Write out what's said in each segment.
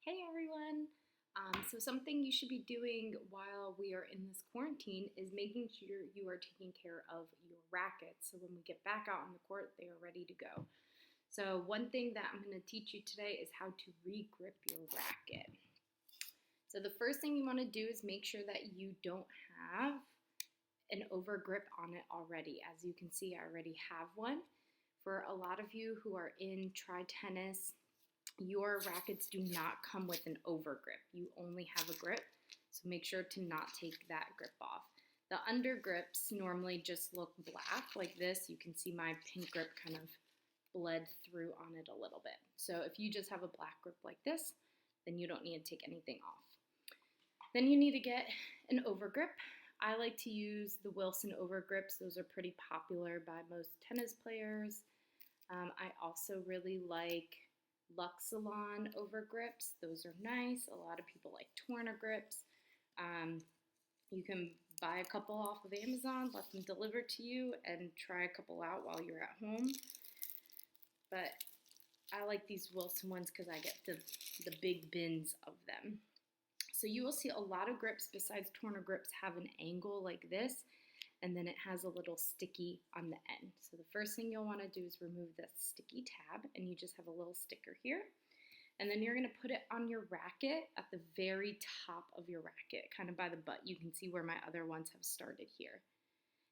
Hey everyone! So something you should be doing while we are in this quarantine is making sure you are taking care of your rackets so when we get back out on the court, they are ready to go. So one thing that I'm going to teach you today is how to re-grip your racket. So the first thing you want to do is make sure that you don't have an over grip on it already. As you can see, I already have one. For a lot of you who are in tri-tennis, your rackets do not come with an over grip. You only have a grip, so make sure to not take that grip off. The under grips normally just look black like this. You can see my pink grip kind of bled through on it a little bit. So if you just have a black grip like this, then you don't need to take anything off. Then you need to get an over grip. I like to use the Wilson over grips. Those are pretty popular by most tennis players. I also really like Luxilon over grips. Those are nice. A lot of people like Torna grips. You can buy a couple off of Amazon, let them deliver to you, and try a couple out while you're at home. But I like these Wilson ones because I get the big bins of them. So you will see a lot of grips besides Torna grips have an angle like this, and then it has a little sticky on the end. So the first thing you'll want to do is remove that sticky tab, and you just have a little sticker here. And then you're going to put it on your racket at the very top of your racket, kind of by the butt. You can see where my other ones have started here.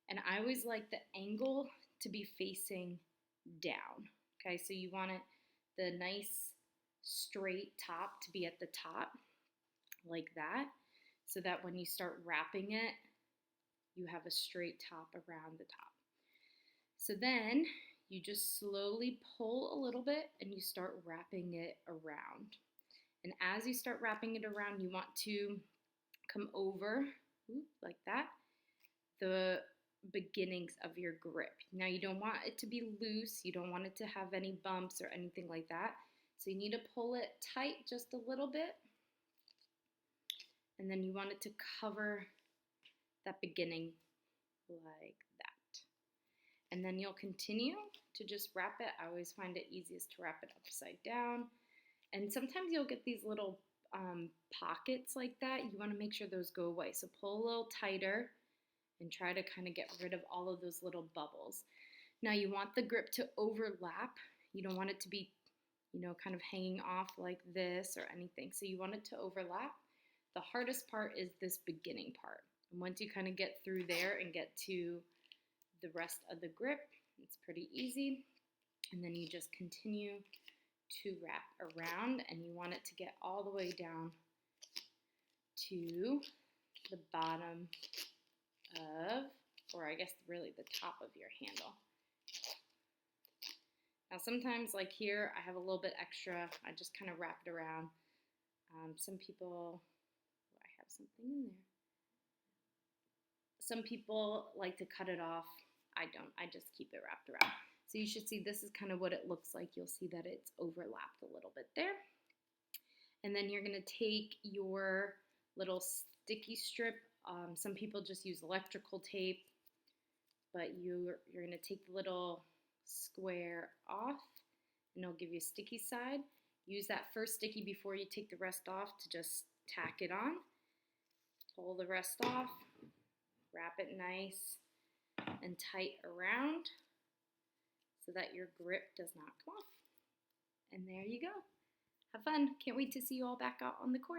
And I always like the angle to be facing down. Okay, so you want it, the nice straight top to be at the top, like that, so that when you start wrapping it, you have a straight top around the top. So then you just slowly pull a little bit and you start wrapping it around. And as you start wrapping it around, you want to come over, like that, the beginnings of your grip. Now you don't want it to be loose, you don't want it to have any bumps or anything like that. So you need to pull it tight just a little bit. And then you want it to cover that beginning like that. And then you'll continue to just wrap it. I always find it easiest to wrap it upside down. And sometimes you'll get these little pockets like that. You want to make sure those go away. So pull a little tighter and try to kind of get rid of all of those little bubbles. Now you want the grip to overlap. You don't want it to be, kind of hanging off like this or anything. So you want it to overlap. The hardest part is this beginning part. And once you kind of get through there and get to the rest of the grip, it's pretty easy. And then you just continue to wrap around, and you want it to get all the way down to the bottom of, or I guess really the top of your handle. Now sometimes like here, I have a little bit extra. I just kind of wrap it around. Some people, I have something in there. Some people like to cut it off. I don't. I just keep it wrapped around. So you should see this is kind of what it looks like. You'll see that it's overlapped a little bit there. And then you're going to take your little sticky strip. Some people just use electrical tape, but you're going to take the little square off, and it'll give you a sticky side. Use that first sticky before you take the rest off to just tack it on. Pull the rest off. Wrap it nice and tight around so that your grip does not come off. And there you go. Have fun. Can't wait to see you all back out on the court.